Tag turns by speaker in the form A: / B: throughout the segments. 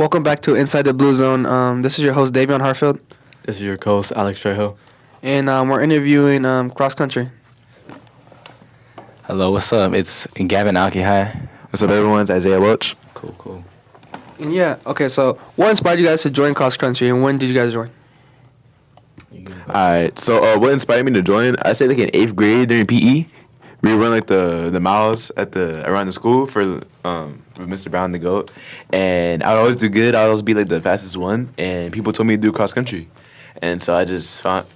A: Welcome back to Inside the Blue Zone. This is your host, Davion Harfield,
B: This is your co-host, Alex Trejo.
A: and we're interviewing cross country.
C: Hello, what's up? It's Gavin Alkihai.
B: What's up, everyone? It's Isaiah Welch.
C: Cool.
A: And yeah, okay, so what inspired you guys to join cross country, and when did you guys join?
B: Alright, so what inspired me to join? I say like in 8th grade during PE. We run like the miles around the school for Mr. Brown the goat, and I would always do good. I would always be like the fastest one, and people told me to do cross country, and so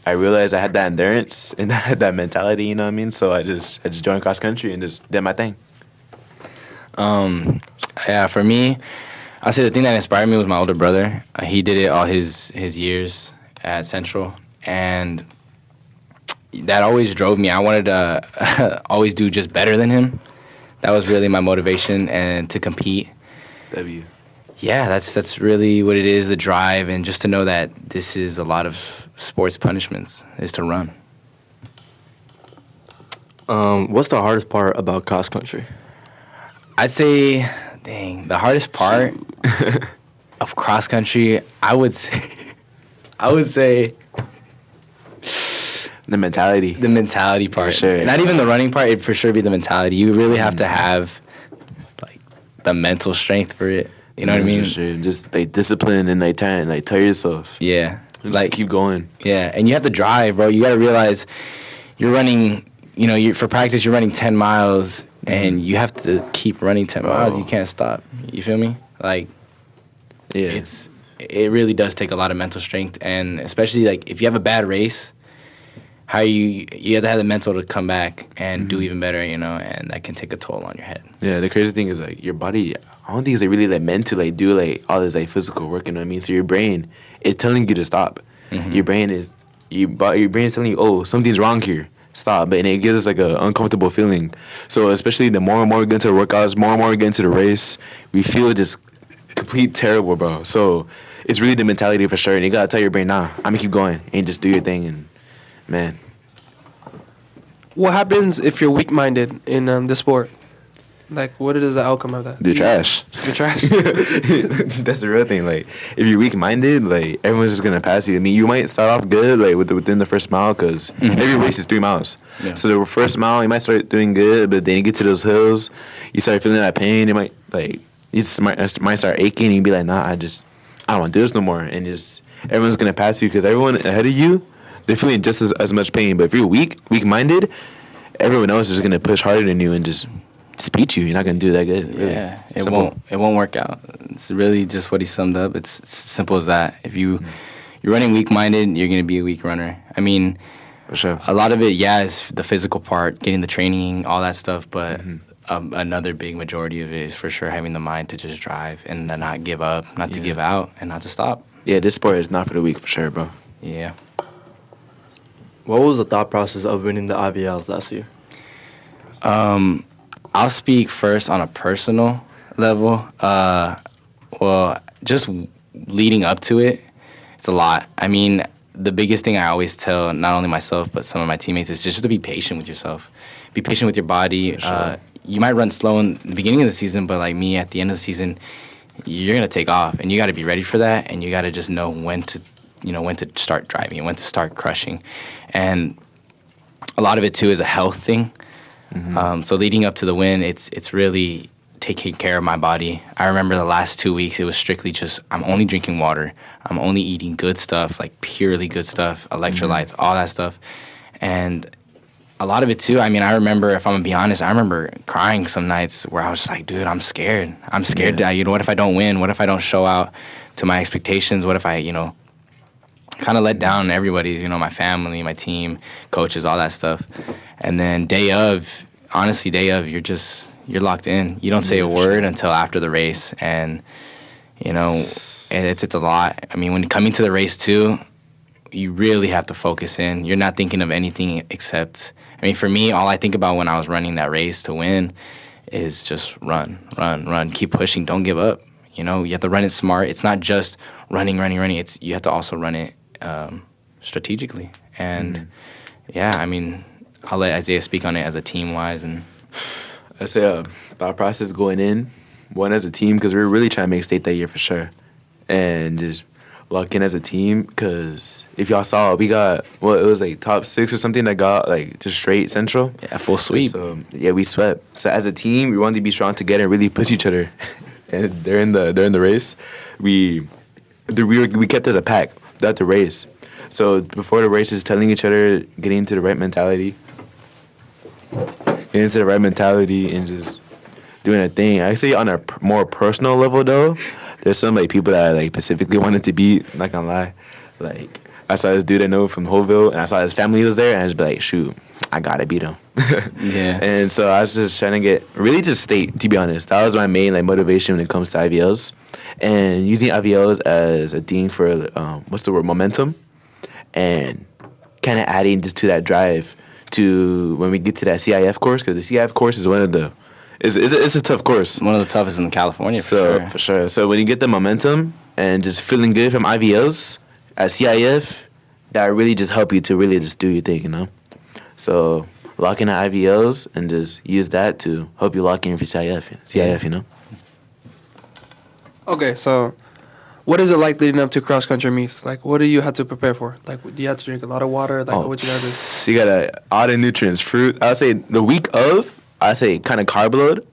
B: I realized I had that endurance and I had that mentality. You know what I mean? So I just joined cross country and just did my thing.
C: Yeah, for me, I'll say the thing that inspired me was my older brother. He did it all his years at Centro, and that always drove me. I wanted to always do just better than him. That was really my motivation, and to compete.
B: W.
C: Yeah, that's really what it is, the drive, and just to know that this is a lot of sports punishments, is to run.
D: What's the hardest part about cross country?
C: I'd say, the hardest part of cross country, I would say
B: The mentality.
C: the mentality part.
B: sure.
C: Not even the running part, it'd for sure be the mentality. You really have to have like the mental strength for it. You know what I mean?
B: For sure. Just like discipline and like tell yourself.
C: Yeah.
B: Just keep going.
C: Yeah, and you have to drive, bro. You got to realize you're running, for practice you're running 10 miles and you have to keep running 10 miles. You can't stop. You feel me? Like
B: Yeah.
C: it really does take a lot of mental strength, and especially like if you have a bad race, how you have to have the mental to come back and do even better, and that can take a toll on your head.
B: Yeah, the crazy thing is like your body. I don't think it's like, really like meant to like do like all this like physical work. You know what I mean? So your brain is telling you to stop. Your brain is your brain is telling you, oh, something's wrong here. Stop. And it gives us like a uncomfortable feeling. So especially the more and more we get into the workouts, more and more we get into the race, we feel just complete terrible, bro. So it's really the mentality for sure. And you gotta tell your brain, nah, I'm gonna keep going and just do your thing. And man,
A: What happens if you're weak-minded in the sport? Like, what is the outcome of that?
B: do trash.
A: You're trash.
B: That's the real thing. Like, if you're weak-minded, like everyone's just gonna pass you. I mean, you might start off good, like within the first mile, because every race is 3 miles.
C: Yeah.
B: So the first mile, you might start doing good, but then you get to those hills, you start feeling that pain. It might might start aching, and you be like, nah, I don't want to do this no more. And just everyone's gonna pass you because everyone ahead of you, they're feeling just as much pain. But if you're weak-minded, everyone else is gonna push harder than you and just beat you. You're not gonna do that good. Really.
C: Yeah, it
B: Simple.
C: won't work out. It's really just what he summed up. It's as simple as that. If you're running weak-minded, you're gonna be a weak runner. I mean,
B: For sure.
C: a lot of it, is the physical part, getting the training, all that stuff. But another big majority of it is for sure having the mind to just drive and then not give up, not to give out, and not to stop.
B: Yeah, this sport is not for the weak for sure, bro.
C: Yeah.
D: What was the thought process of winning the IVLs last year?
C: I'll speak first on a personal level. Well, just leading up to it, it's a lot. I mean, the biggest thing I always tell not only myself but some of my teammates is just to be patient with yourself. Be patient with your body.
B: Sure.
C: You might run slow in the beginning of the season, but like me, at the end of the season, you're gonna take off, and you got to be ready for that, and you got to just know when to start driving and when to start crushing. And a lot of it too is a health thing. So leading up to the win, it's really taking care of my body. I remember the last 2 weeks, it was strictly just, I'm only drinking water. I'm only eating good stuff, like purely good stuff, electrolytes, all that stuff. And a lot of it too, I mean, I remember, if I'm gonna be honest, I remember crying some nights where I was just like, dude, I'm scared. I'm scared that, what if I don't win? What if I don't show out to my expectations? What if I, kind of let down everybody, my family, my team, coaches, all that stuff. And then day of, you're locked in. You don't say a word until after the race. And, it's a lot. I mean, when coming to the race too, you really have to focus in. You're not thinking of anything except, for me, all I think about when I was running that race to win is just run, keep pushing, don't give up. You have to run it smart. It's not just running. You have to also run it strategically. And I'll let Isaiah speak on it as a team-wise. And
B: I say thought process going in, one as a team, because we were really trying to make state that year for sure. and just lock in as a team. Because if y'all saw, we got, well, it was like top 6 or something that got like just straight Central.
C: Yeah, full sweep.
B: So yeah, we swept. So as a team, we wanted to be strong together and really push each other. And during the race, we kept as a pack throughout the race. So before the race, is telling each other, getting into the right mentality, and just doing a thing. I say on a more personal level though, there's some like people that I like specifically wanted to beat. Not gonna lie, like I saw this dude I know from Hoville, and I saw his family was there, and I just be like, shoot, I gotta beat him.
C: Yeah.
B: And so I was just trying to get really just state. To be honest, that was my main like motivation when it comes to IVLs, and using IVLs as a thing for what's the word, momentum, and kind of adding just to that drive to when we get to that CIF course, because the CIF course is one of the it's a tough course.
C: One of the toughest in California,
B: For sure. So when you get the momentum and just feeling good from IVLs at CIF, that really just help you to really just do your thing, you know? So lock in at IVLs and just use that to help you lock in for CIF, you know?
A: Okay, so what is it like leading up to cross country meets? Like, what do you have to prepare for? Like, do you have to drink a lot of water? Like, what you gotta do?
B: You gotta all the nutrients, fruit. I would say the week of, I say kind of carb load.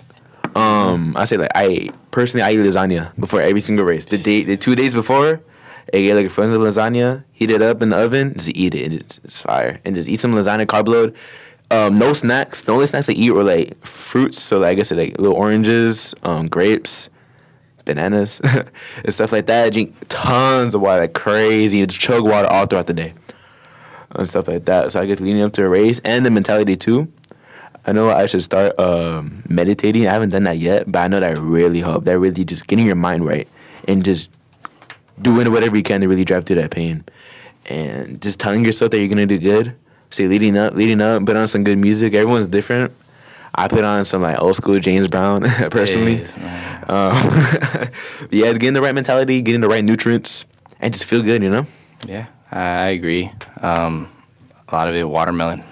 B: I say like I eat lasagna before every single race. The 2 days before, I get like a frozen lasagna, heat it up in the oven, just eat it, and it's fire. And just eat some lasagna, carb load. No snacks. The only snacks I eat were like fruits. So like I guess like little oranges, grapes, bananas, and stuff like that. I drink tons of water, like crazy. Just chug water all throughout the day, and stuff like that. So I get leading up to a race, and the mentality too. I know I should start meditating. I haven't done that yet, but I know that really helps. That really just getting your mind right and just doing whatever you can to really drive through that pain, and just telling yourself that you're gonna do good. Say leading up, put on some good music. Everyone's different. I put on some like old school James Brown personally.
C: Yes, man.
B: Yeah, it's getting the right mentality, getting the right nutrients, and just feel good, you know?
C: Yeah, I agree. A lot of it watermelon.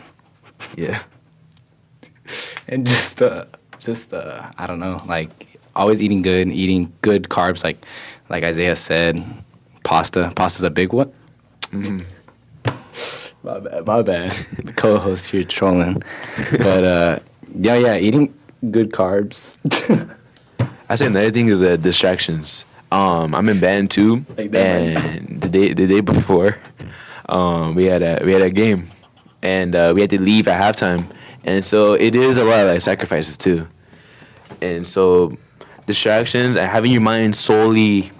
B: Yeah.
C: And just I don't know, like always eating good carbs, like Isaiah said, pasta's a big one.
B: Mm-hmm.
C: My bad. The co-host here trolling, but yeah, eating good carbs.
B: I say another thing is distractions. I'm in band too,
C: Like that,
B: and the day before, we had a game, and we had to leave at halftime. And so it is a lot of like sacrifices too. And so distractions and having your mind solely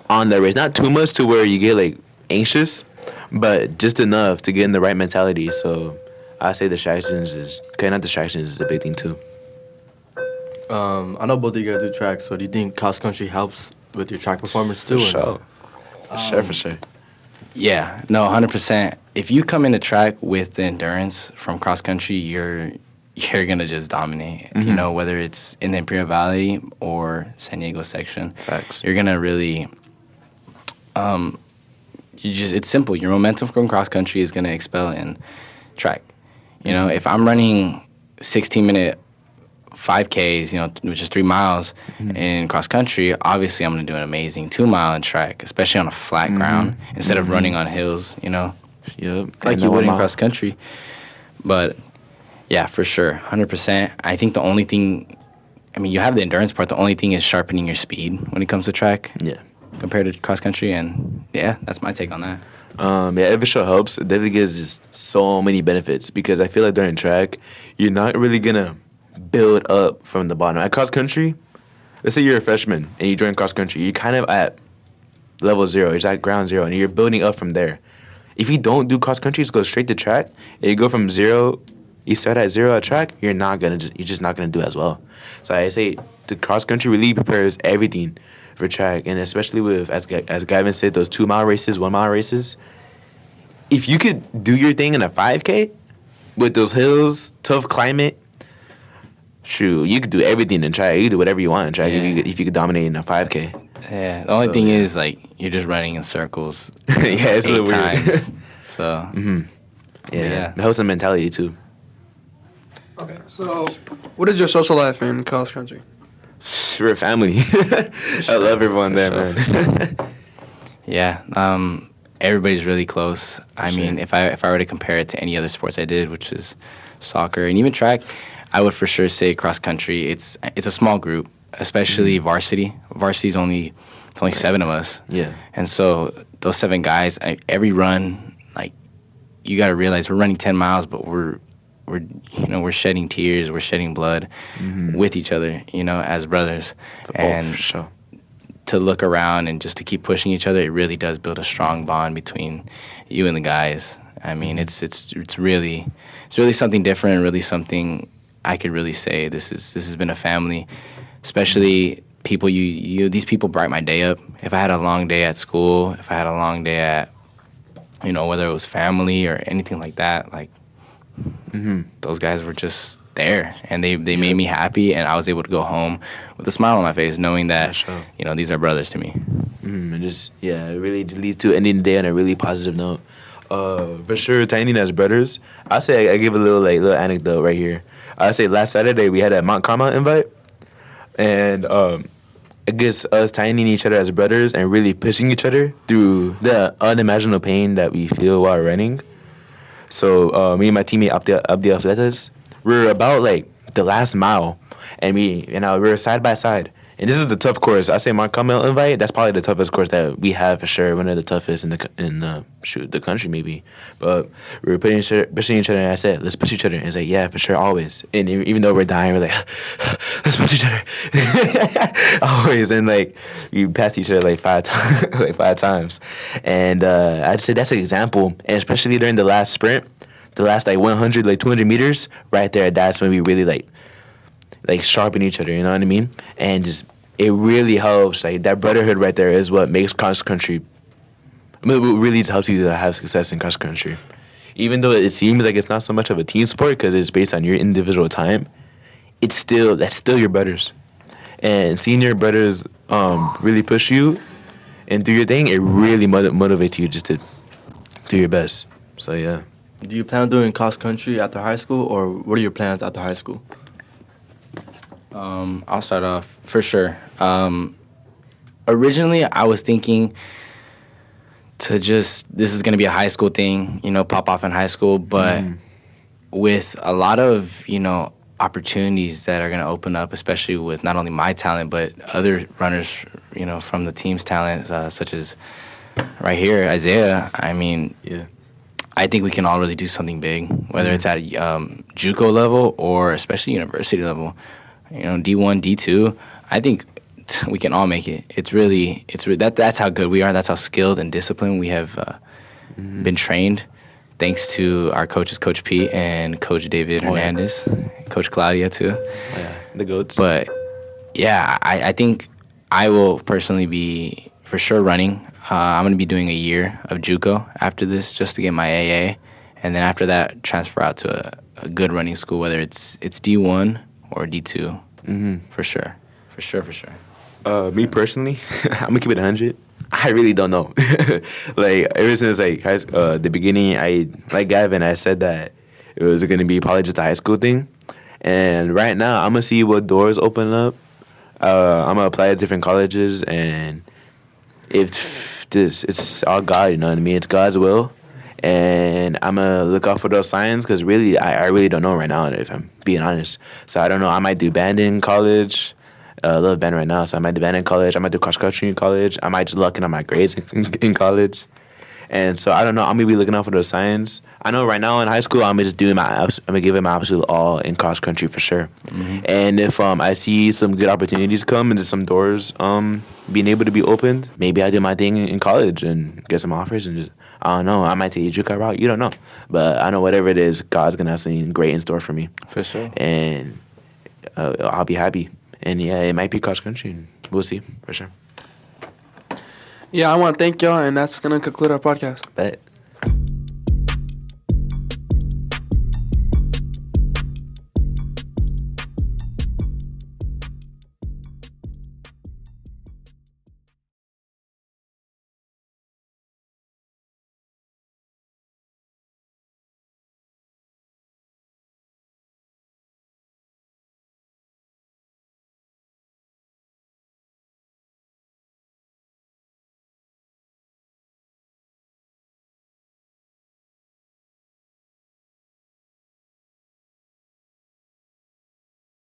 B: on that race. Not too much to where you get like anxious, but just enough to get in the right mentality. So I say distractions is a big thing too.
D: I know both of you guys do track, so do you think cross country helps with your track performance too?
B: For sure.
C: Yeah, no, 100%. If you come into track with the endurance from cross country, you're gonna just dominate.
B: Mm-hmm.
C: You know, whether it's in the Imperial Valley or San Diego section.
B: Facts.
C: You're gonna really, it's simple. Your momentum from cross country is gonna expel in track. You know, if I'm running 16-minute 5Ks, you know, which is 3 miles in cross country, obviously I'm gonna do an amazing 2 mile in track, especially on a flat ground instead of running on hills, you know,
B: Yep.
C: like you would in cross country. But yeah, for sure, 100%. I think the only thing, I mean, you have the endurance part. The only thing is sharpening your speed when it comes to track.
B: Yeah.
C: Compared to cross country, and yeah, that's my take on that.
B: Yeah, every show helps. It definitely gives just so many benefits because I feel like during track, you're not really gonna build up from the bottom. At cross country, let's say you're a freshman and you join cross country, you're kind of at level 0, you're at ground 0, and you're building up from there. If you don't do cross country, just go straight to track, and you go from 0, you start at 0 at track, you're just not gonna do as well. So I say the cross country really prepares everything for track, and especially with as Gavin said, those 2 mile races, 1 mile races. If you could do your thing in a 5K with those hills, tough climate, shoot, you could do everything in track. You could do whatever you want in track if you could dominate in a 5K.
C: Yeah, the only thing is like you're just running in circles.
B: Yeah, it's a little weird.
C: Times. So
B: Yeah, it helps the mentality too.
A: Okay, so what is your social life in cross country?
B: We're a family. I love everyone there,
C: sure.
B: man.
C: Yeah. Everybody's really close. I
B: Sure.
C: mean, if I were to compare it to any other sports I did, which is soccer and even track, I would for sure say cross country. It's a small group, especially varsity. Varsity's only it's only 7 of us,
B: Yeah.
C: and so those 7 guys, every run, like you got to realize we're running 10 miles, but we're shedding tears, we're shedding blood with each other, as brothers, and
B: for sure.
C: to look around and just to keep pushing each other, it really does build a strong bond between you and the guys. I mean, it's really something different, and really something I could really say this has been a family, especially people these people brighten my day up. If I had a long day at school, if I had a long day at whether it was family or anything like that, like those guys were just there, and they made me happy, and I was able to go home with a smile on my face, knowing that
B: sure.
C: these are brothers to me.
B: And just it really leads to ending the day on a really positive note. For sure, Tiny as brothers. I'll say I give a little anecdote right here. I say last Saturday we had a Mount Carmel invite, and I guess us tying each other as brothers and really pushing each other through the unimaginable pain that we feel while running. So me and my teammate Abdi Atletas, we're about like the last mile, and we we're side by side. And this is the tough course. I say Mount Carmel invite. That's probably the toughest course that we have for sure. One of the toughest in the country maybe. But we were pushing each other, and I said, "Let's push each other." And it's like, "Yeah, for sure, always." And even though we're dying, we're like, "Let's push each other." Always. And like we passed each other like 5 times, like 5 times. And I'd say that's an example. And especially during the last sprint, the last like 100, like 200 meters, right there. That's when we really like sharpen each other, you know what I mean? And just it really helps. Like that brotherhood right there is what makes cross country. I mean, it really helps you to have success in cross country. Even though it seems like it's not so much of a team sport because it's based on your individual time, that's still your brothers. And seeing your brothers really push you and do your thing, it really motivates you just to do your best. So yeah.
D: Do you plan on doing cross country after high school, or what are your plans after high school?
C: I'll start off for sure. Originally, I was thinking this is going to be a high school thing, pop off in high school. But with a lot of, opportunities that are going to open up, especially with not only my talent, but other runners, from the team's talent, such as right here, Isaiah. I mean,
B: Yeah.
C: I think we can all really do something big, whether it's at a JUCO level or especially university level. D1, D2, I think we can all make it. That's how good we are. That's how skilled and disciplined we have been trained, thanks to our coaches, Coach Pete and Coach David Hernandez, Coach Claudia too.
B: Yeah, the goats.
C: But yeah, I think I will personally be for sure running. I'm going to be doing a year of JUCO after this just to get my AA, and then after that transfer out to a good running school, whether it's D1 or D2, for sure.
B: Me personally, I'm gonna keep it 100. I really don't know. Like ever since like the beginning, like Gavin, I said that it was gonna be probably just a high school thing, and right now I'm gonna see what doors open up. I'm gonna apply at different colleges, and if it's all God, you know what I mean? It's God's will. And I'm going to look out for those signs because really, I really don't know right now, if I'm being honest. So I don't know. I might do band in college. I love band right now, so I might do band in college. I might do cross country in college. I might just look at my grades in college. And so I don't know. I'm going to be looking out for those signs. I know right now in high school, I'm going to give it my absolute all in cross country for sure. And if I see some good opportunities come into some doors being able to be opened, maybe I do my thing in college and get some offers and just, I don't know. I might take a JUCO route. You don't know. But I know whatever it is, God's going to have something great in store for me.
C: For sure.
B: And I'll be happy. And yeah, it might be cross country. We'll see, for sure.
A: Yeah, I want to thank y'all, and that's going to conclude our podcast.
B: Bet.